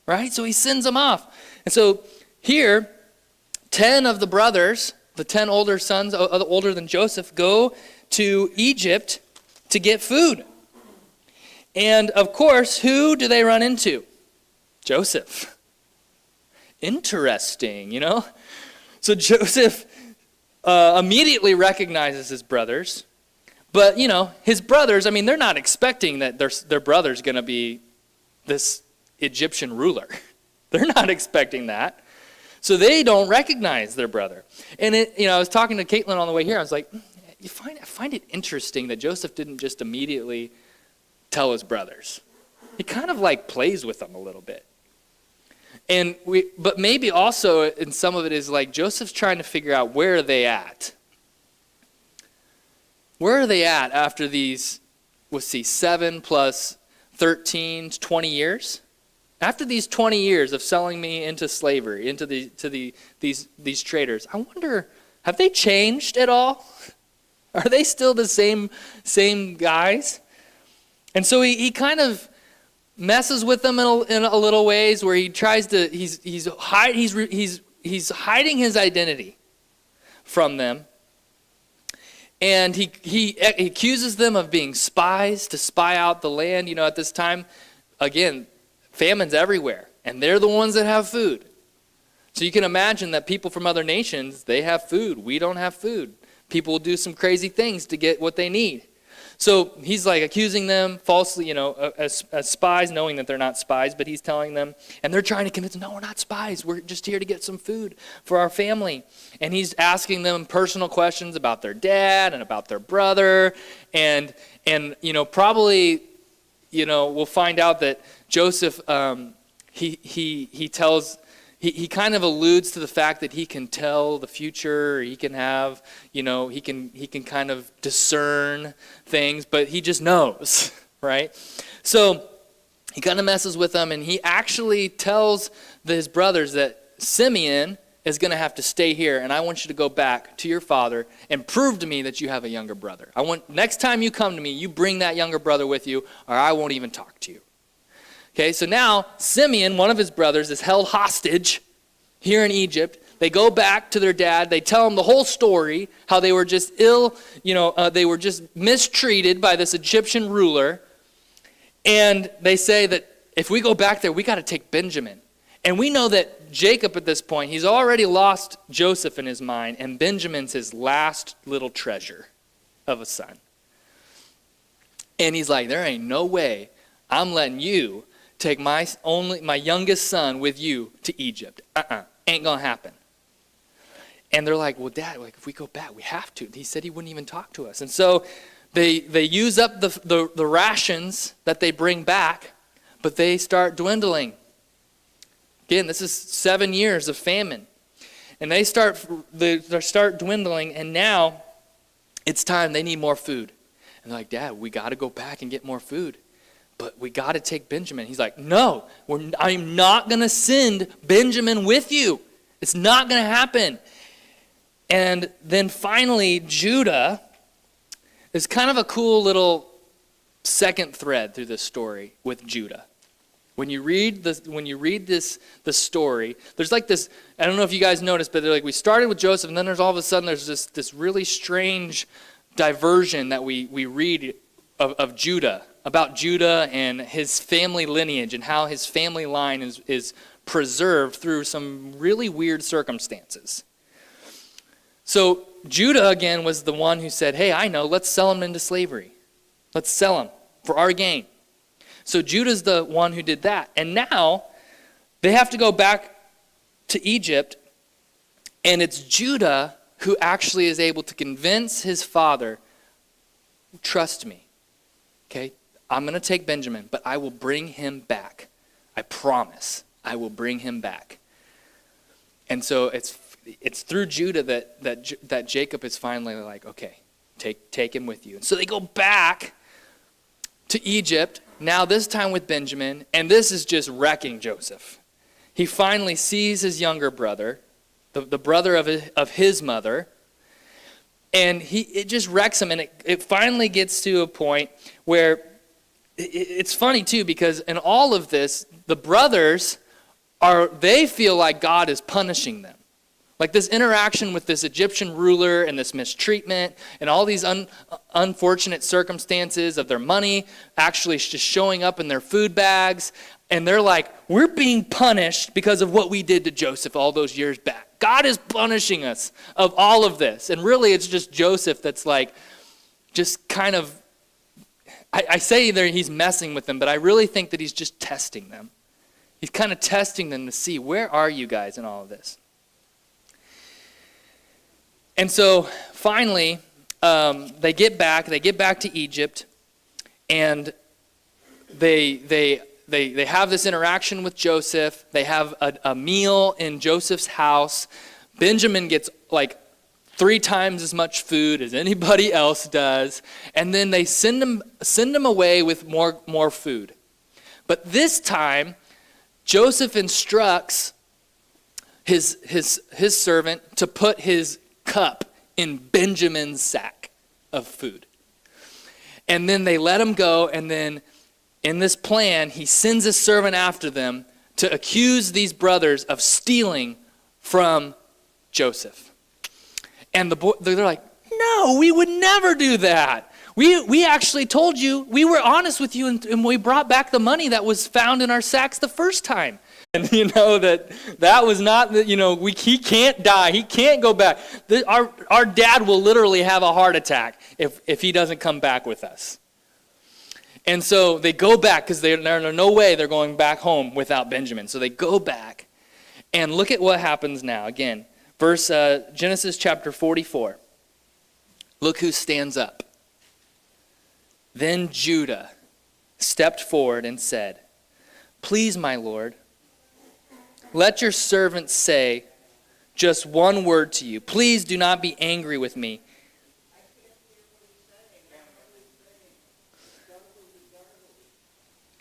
Speaker 1: Right? So he sends them off. And so here, 10 of the brothers, the 10 older sons, older than Joseph, go to Egypt to get food. And of course, who do they run into? Joseph. Interesting, So Joseph immediately recognizes his brothers. But, his brothers, they're not expecting that their brother's going to be this Egyptian ruler. They're not expecting that. So they don't recognize their brother. And I was talking to Caitlin on the way here. I was like, I find it interesting that Joseph didn't just immediately tell his brothers. He kind of plays with them a little bit. But maybe also in some of it is Joseph's trying to figure out where are they at. Where are they at after these, 7 plus 13, 20 years? After these 20 years of selling me into slavery, into these traders, I wonder, have they changed at all? Are they still the same guys? And so he kind of messes with them in a little ways where he tries to he's hiding his identity from them. And he accuses them of being spies to spy out the land. At this time, again, famine's everywhere, and they're the ones that have food. So you can imagine that people from other nations, they have food. We don't have food. People will do some crazy things to get what they need. So he's accusing them falsely, as spies, knowing that they're not spies, but he's telling them, and they're trying to convince them, no, we're not spies. We're just here to get some food for our family. And he's asking them personal questions about their dad and about their brother. And probably, we'll find out that Joseph, he He kind of alludes to the fact that he can tell the future, he can have, he can kind of discern things, but he just knows, right? So he kind of messes with them, and he actually tells his brothers that Simeon is going to have to stay here, and I want you to go back to your father and prove to me that you have a younger brother. Next time you come to me, you bring that younger brother with you, or I won't even talk to you. Okay, so now Simeon, one of his brothers, is held hostage here in Egypt. They go back to their dad. They tell him the whole story, how they were just they were just mistreated by this Egyptian ruler. And they say that if we go back there, we got to take Benjamin. And we know that Jacob at this point, he's already lost Joseph in his mind, and Benjamin's his last little treasure of a son. And he's like, there ain't no way I'm letting you take my youngest son with you to Egypt. Ain't gonna happen. And they're like, well, Dad, like if we go back, we have to. He said he wouldn't even talk to us. And so they use up the rations that they bring back, but they start dwindling. Again, this is 7 years of famine. And they start dwindling, and now it's time. They need more food. And they're like, Dad, we got to go back and get more food. But we got to take Benjamin. He's like, no, I'm not going to send Benjamin with you. It's not going to happen. And then finally, Judah is kind of a cool little second thread through this story with Judah. When you read the story, there's like this, I don't know if you guys noticed, but they're like, we started with Joseph, and then there's all of a sudden there's this really strange diversion that we read of Judah, about Judah and his family lineage and how his family line is preserved through some really weird circumstances. So Judah, again, was the one who said, hey, I know, let's sell him into slavery. Let's sell him for our gain. So Judah's the one who did that. And now they have to go back to Egypt, and it's Judah who actually is able to convince his father, trust me, okay? I'm going to take Benjamin, but I will bring him back. I promise I will bring him back. And so it's through Judah that Jacob is finally like, okay, take him with you. And so they go back to Egypt, now this time with Benjamin, and this is just wrecking Joseph. He finally sees his younger brother, the brother of his mother, and it just wrecks him, and it finally gets to a point where it's funny too, because in all of this, the brothers they feel like God is punishing them. Like this interaction with this Egyptian ruler and this mistreatment and all these unfortunate circumstances of their money actually just showing up in their food bags. And they're like, we're being punished because of what we did to Joseph all those years back. God is punishing us of all of this. And really it's just Joseph that's like, just kind of, I say there he's messing with them, but I really think that he's just testing them. He's kind of testing them to see, where are you guys in all of this? And so finally, they get back to Egypt, and they have this interaction with Joseph. They have a meal in Joseph's house. Benjamin gets like 3 times as much food as anybody else does, and then they send him away with more food. But this time, Joseph instructs his servant to put his cup in Benjamin's sack of food. And then they let him go, and then in this plan, he sends his servant after them to accuse these brothers of stealing from Joseph. And they're like, no, we would never do that. We actually told you, we were honest with you, and we brought back the money that was found in our sacks the first time. And you know that was not, he can't die. He can't go back. Our dad will literally have a heart attack if he doesn't come back with us. And so they go back because there's no way they're going back home without Benjamin. So they go back, and look at what happens now. Again, Genesis chapter 44. Look who stands up. Then Judah stepped forward and said, please, my Lord, let your servant say just one word to you. Please do not be angry with me.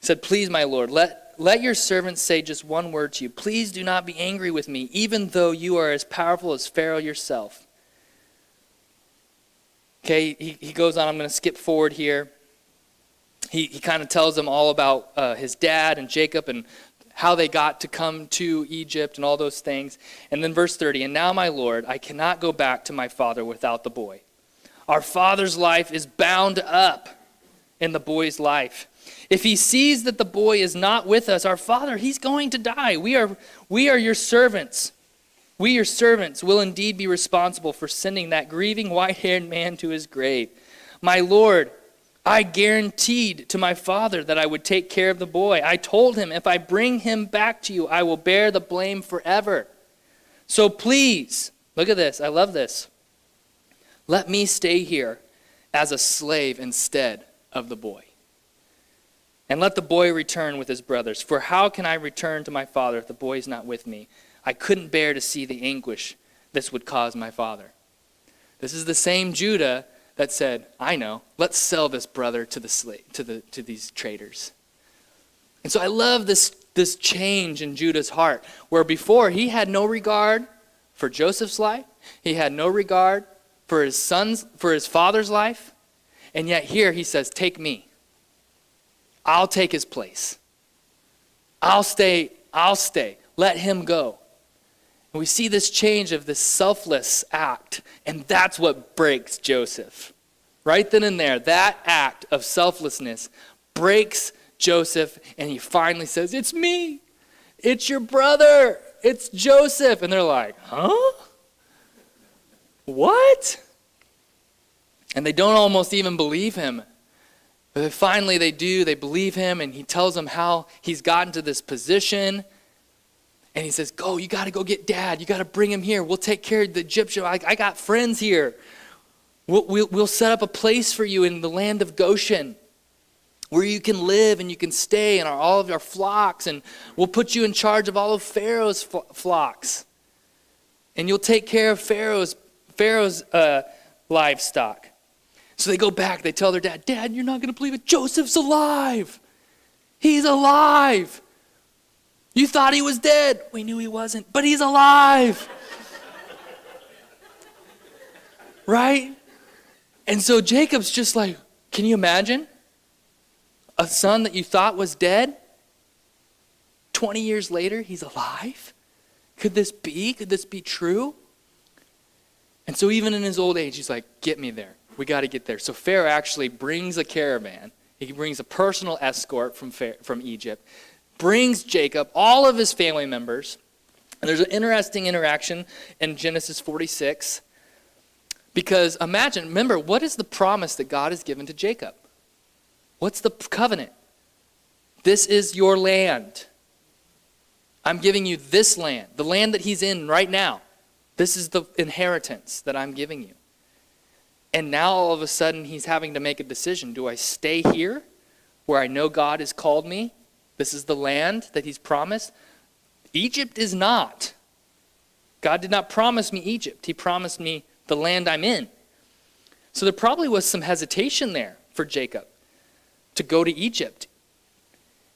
Speaker 1: He said, please, my Lord, let your servant say just one word to you. Please do not be angry with me, even though you are as powerful as Pharaoh yourself. Okay, he goes on. I'm going to skip forward here. He kind of tells them all about his dad and Jacob and how they got to come to Egypt and all those things. And then verse 30, and now, my Lord, I cannot go back to my father without the boy. Our father's life is bound up in the boy's life. If he sees that the boy is not with us, our father, he's going to die. We are your servants. We, your servants, will indeed be responsible for sending that grieving white-haired man to his grave. My Lord, I guaranteed to my father that I would take care of the boy. I told him, if I bring him back to you, I will bear the blame forever. So please, look at this. I love this. Let me stay here as a slave instead of the boy. And let the boy return with his brothers. For how can I return to my father if the boy is not with me? I couldn't bear to see the anguish this would cause my father. This is the same Judah that said, I know, let's sell this brother to to these traders. And so I love this change in Judah's heart, where before he had no regard for Joseph's life, he had no regard for his father's life, and yet here he says, take me. I'll take his place. I'll stay. Let him go. And we see this change of this selfless act, and that's what breaks Joseph. Right then and there, that act of selflessness breaks Joseph, and he finally says, it's me. It's your brother. It's Joseph. And they're like, huh? What? And they don't almost even believe him. But finally they do. They believe him, and he tells them how he's gotten to this position. And he says, go, you got to go get Dad. You got to bring him here. We'll take care of the Egyptian. I got friends here. We'll set up a place for you in the land of Goshen where you can live and you can stay in all of our flocks. And we'll put you in charge of all of Pharaoh's flocks. And you'll take care of Pharaoh's livestock. So they go back. They tell their dad, Dad, you're not going to believe it. Joseph's alive. He's alive. You thought he was dead. We knew he wasn't, but he's alive. Right? And so Jacob's just like, can you imagine? A son that you thought was dead? 20 years later, he's alive? Could this be? Could this be true? And so even in his old age, he's like, get me there. We got to get there. So Pharaoh actually brings a caravan. He brings a personal escort from Egypt, brings Jacob, all of his family members. And there's an interesting interaction in Genesis 46. Because remember, what is the promise that God has given to Jacob? What's the covenant? This is your land. I'm giving you this land, the land that he's in right now. This is the inheritance that I'm giving you. And now all of a sudden he's having to make a decision. Do I stay here where I know God has called me? This is the land that he's promised. Egypt is not. God did not promise me Egypt. He promised me the land I'm in. So there probably was some hesitation there for Jacob to go to Egypt.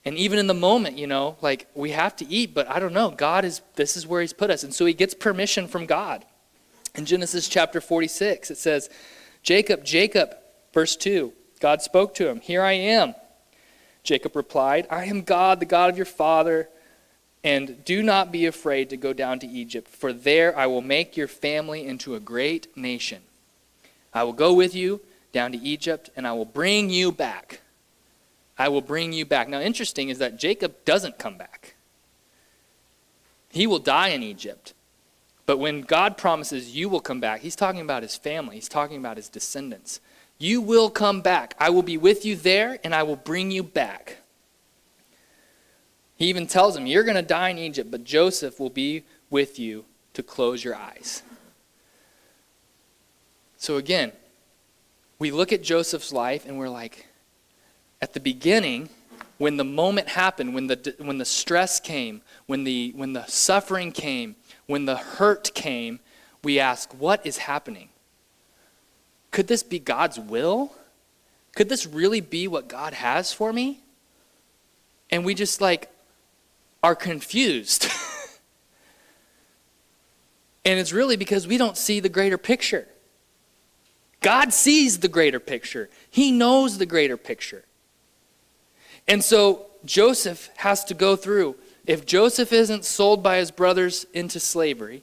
Speaker 1: And even in the moment, like we have to eat, but I don't know. This is where he's put us. And so he gets permission from God. In Genesis chapter 46, it says, Jacob, Jacob, verse 2, God spoke to him, here I am. Jacob replied, I am God, the God of your father, and do not be afraid to go down to Egypt, for there I will make your family into a great nation. I will go with you down to Egypt, and I will bring you back. I will bring you back. Now, interesting is that Jacob doesn't come back. He will die in Egypt. But when God promises you will come back, he's talking about his family. He's talking about his descendants. You will come back. I will be with you there, and I will bring you back. He even tells him, you're going to die in Egypt, but Joseph will be with you to close your eyes. So again, we look at Joseph's life, and we're like, at the beginning, when the moment happened, when the stress came, when the suffering came, when the hurt came, we ask, what is happening? Could this be God's will? Could this really be what God has for me? And we just are confused. And it's really because we don't see the greater picture. God sees the greater picture. He knows the greater picture. And so Joseph has to go through If Joseph isn't sold by his brothers into slavery,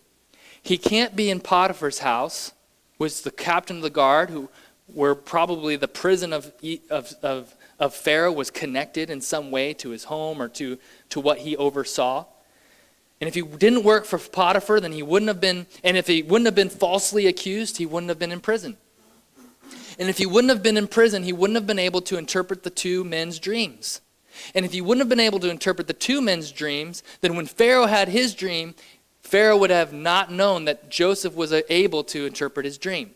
Speaker 1: he can't be in Potiphar's house, was the captain of the guard, where probably the prison of Pharaoh was connected in some way to his home or to what he oversaw. And if he didn't work for Potiphar, then he wouldn't have been, and if he wouldn't have been falsely accused, he wouldn't have been in prison. And if he wouldn't have been in prison, he wouldn't have been able to interpret the two men's dreams. And if he wouldn't have been able to interpret the two men's dreams, then when Pharaoh had his dream, Pharaoh would have not known that Joseph was able to interpret his dream.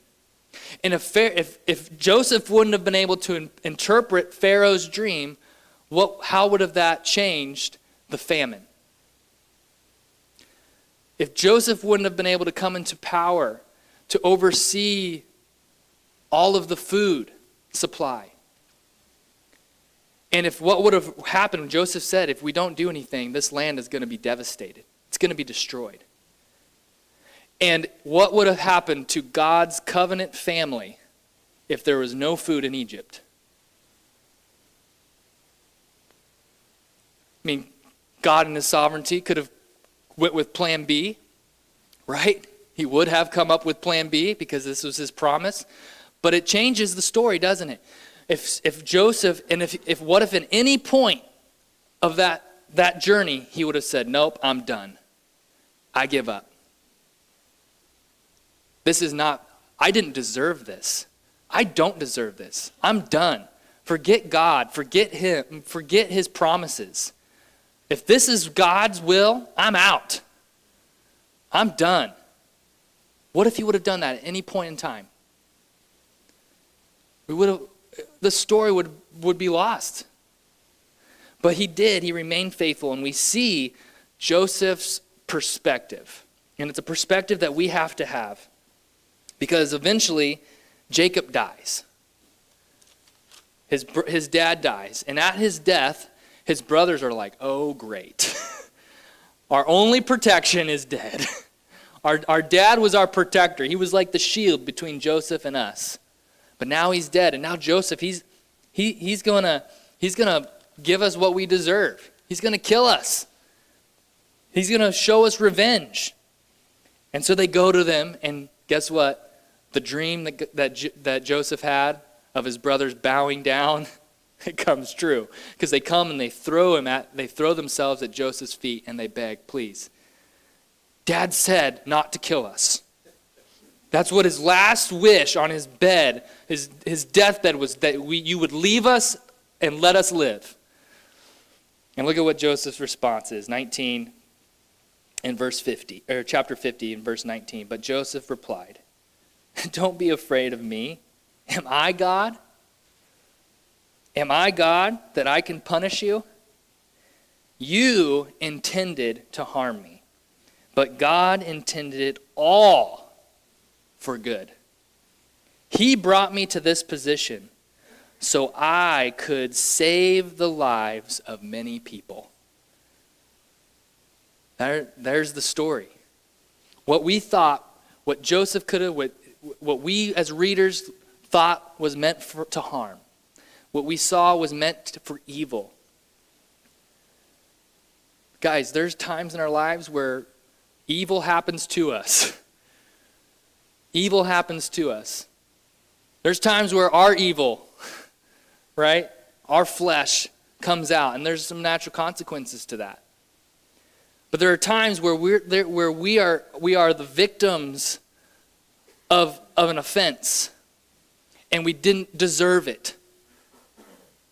Speaker 1: And if Joseph wouldn't have been able to interpret Pharaoh's dream, how would have that changed the famine? If Joseph wouldn't have been able to come into power to oversee all of the food supply, and if what would have happened, Joseph said, if we don't do anything, this land is going to be devastated. It's going to be destroyed. And what would have happened to God's covenant family if there was no food in Egypt? I mean, God in his sovereignty could have went with plan B, right? He would have come up with plan B because this was his promise. But it changes the story, doesn't it? If Joseph, and if what if at any point of that journey, he would have said, nope, I'm done. I give up. This is not, I didn't deserve this. I don't deserve this. I'm done. Forget God. Forget him. Forget his promises. If this is God's will, I'm out. I'm done. What if he would have done that at any point in time? The story would be lost. But he did. He remained faithful. And we see Joseph's perspective. And it's a perspective that we have to have. Because eventually, Jacob dies. His dad dies. And at his death, his brothers are like, oh, great. Our only protection is dead. Our dad was our protector. He was like the shield between Joseph and us. But now he's dead. And now Joseph, he's gonna give us what we deserve. He's gonna kill us. He's gonna show us revenge. And so they go to them, and guess what? The dream that Joseph had of his brothers bowing down, it comes true. Because they come and they throw themselves at Joseph's feet and they beg, please. Dad said not to kill us. That's what his last wish on his bed, his deathbed, was that you would leave us and let us live. And look at what Joseph's response is, 19 in verse 50, or chapter 50 in verse 19. But Joseph replied, don't be afraid of me. Am I God? Am I God that I can punish you? You intended to harm me, but God intended it all for good. He brought me to this position so I could save the lives of many people. There's the story. What we thought, what Joseph could have, what we as readers thought was meant to harm, what we saw was meant for evil. Guys, there's times in our lives where evil happens to us. Evil happens to us. There's times where our evil, right, our flesh comes out, and there's some natural consequences to that. But there are times where we are the victims of an offense, and we didn't deserve it,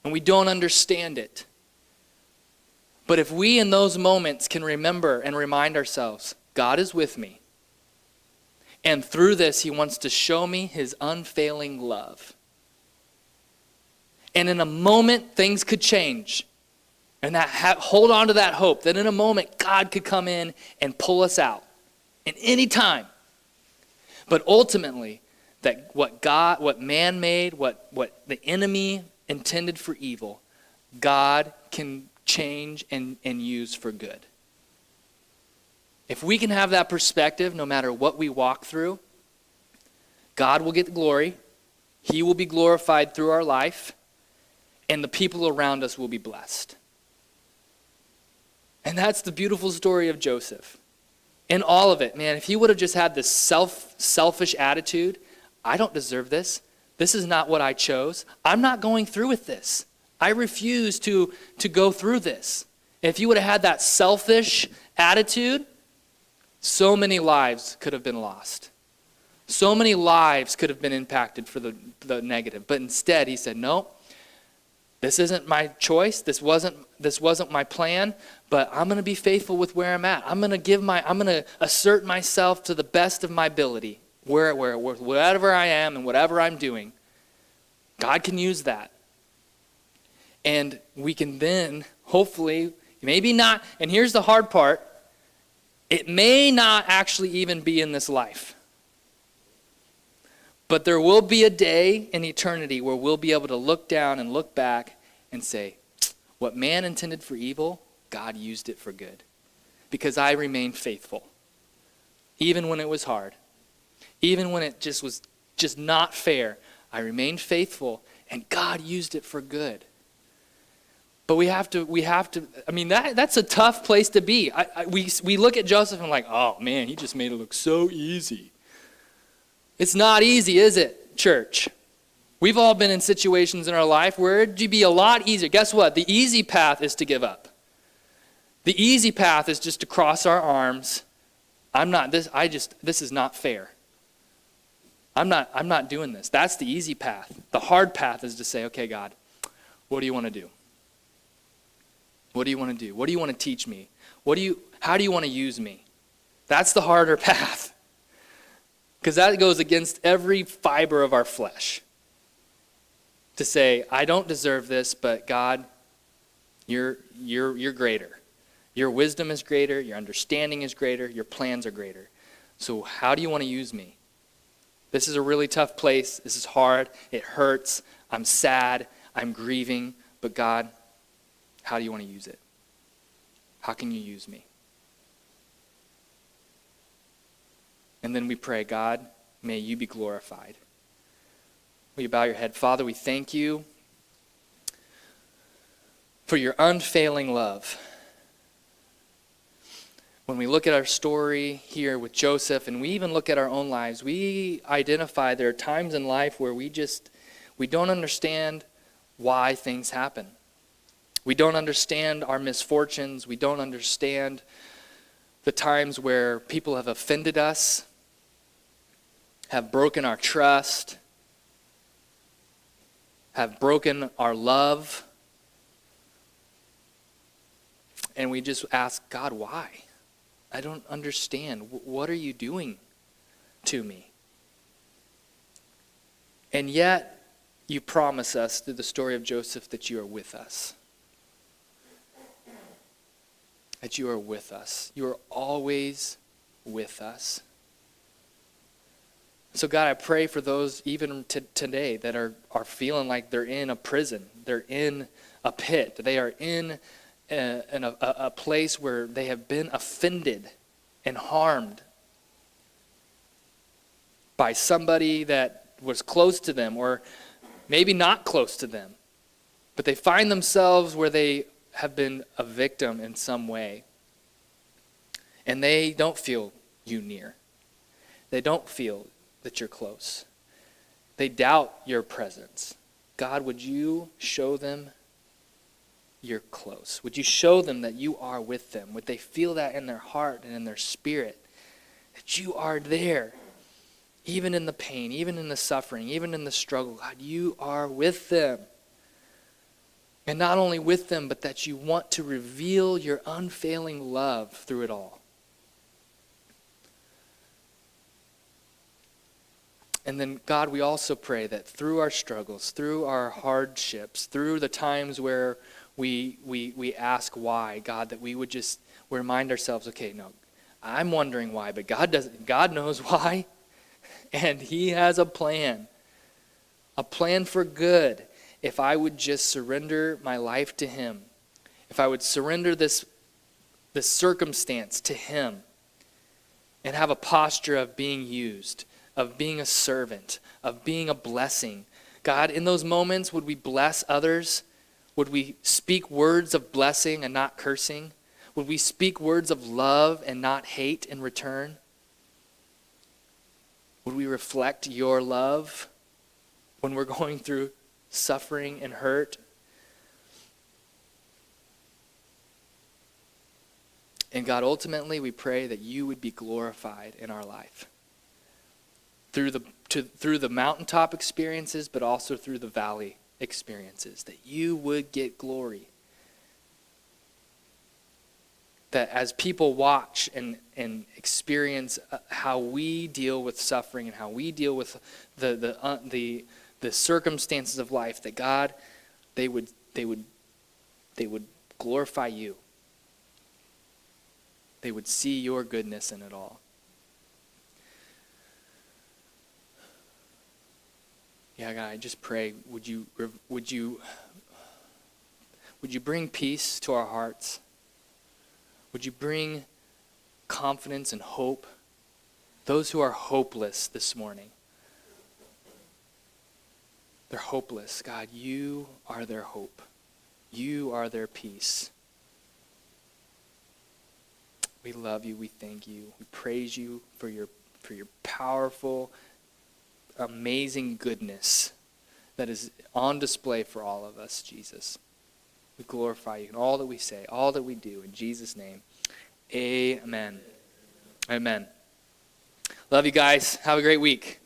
Speaker 1: and we don't understand it. But if we in those moments can remember and remind ourselves, God is with me, and through this he wants to show me his unfailing love. And in a moment things could change. And hold on to that hope that in a moment God could come in and pull us out in any time. But ultimately, that what man made, what the enemy intended for evil, God can change and use for good. If we can have that perspective, no matter what we walk through, God will get the glory. He will be glorified through our life, and the people around us will be blessed. And that's the beautiful story of Joseph. In all of it, man, if he would have just had this selfish attitude, I don't deserve this. This is not what I chose. I'm not going through with this. I refuse to go through this. If he would have had that selfish attitude, so many lives could have been lost. So many lives could have been impacted for the negative. But instead, he said, no, this isn't my choice. This wasn't my plan, but I'm going to be faithful with where I'm at. I'm going to assert myself to the best of my ability, wherever I am and whatever I'm doing. God can use that. And we can then, hopefully, maybe not, and here's the hard part, it may not actually even be in this life. But there will be a day in eternity where we'll be able to look down and look back and say, what man intended for evil, God used it for good. Because I remained faithful. Even when it was hard. Even when it was just not fair. I remained faithful and God used it for good. But we have to, I mean, that's a tough place to be. We look at Joseph and like, oh man, he just made it look so easy. It's not easy, is it, church? We've all been in situations in our life where it'd be a lot easier. Guess what? The easy path is to give up. The easy path is just to cross our arms. This is not fair. I'm not doing this. That's the easy path. The hard path is to say, okay, God, what do you want to do? What do you want to do? What do you want to teach me? How do you want to use me? That's the harder path. Because that goes against every fiber of our flesh. To say, I don't deserve this, but God, you're greater. Your wisdom is greater, your understanding is greater, your plans are greater. So how do you want to use me? This is a really tough place. This is hard. It hurts. I'm sad. I'm grieving. But God, how do you want to use it? How can you use me? And then we pray, God, may you be glorified. Will you bow your head? Father, we thank you for your unfailing love. When we look at our story here with Joseph, and we even look at our own lives, we identify there are times in life where we don't understand why things happen. We don't understand our misfortunes. We don't understand the times where people have offended us, have broken our trust, have broken our love. And we just ask, God, why? I don't understand. What are you doing to me? And yet, you promise us through the story of Joseph that you are with us. That you are with us. You are always with us. So God, I pray for those even today that are feeling like they're in a prison. They're in a pit. They are in a place where they have been offended and harmed by somebody that was close to them or maybe not close to them. But they find themselves where they have been a victim in some way. And they don't feel you near. They don't feel that you're close. They doubt your presence. God, would you show them you're close? Would you show them that you are with them? Would they feel that in their heart and in their spirit? That you are there. Even in the pain, even in the suffering, even in the struggle. God, you are with them. And not only with them, but that you want to reveal your unfailing love through it all. And then, God, we also pray that through our struggles, through our hardships, through the times where we ask why, God, that we remind ourselves, okay, no, I'm wondering why, but God knows why, and he has a plan for good. If I would just surrender my life to him, if I would surrender this circumstance to him and have a posture of being used, of being a servant, of being a blessing. God, in those moments, would we bless others? Would we speak words of blessing and not cursing? Would we speak words of love and not hate in return? Would we reflect your love when we're going through suffering and hurt? And God, ultimately, we pray that you would be glorified in our life through the mountaintop experiences, but also through the valley experiences, that you would get glory. That as people watch and experience how we deal with suffering and how we deal with the circumstances of life, that God, they would glorify you. They would see your goodness in it all. Yeah, God, I just pray, would you bring peace to our hearts? Would you bring confidence and hope? Those who are hopeless this morning. They're hopeless. God, you are their hope. You are their peace. We love you. We thank you. We praise you for your powerful, amazing goodness that is on display for all of us, Jesus. We glorify you in all that we say, all that we do. In Jesus' name, amen. Amen. Love you guys. Have a great week.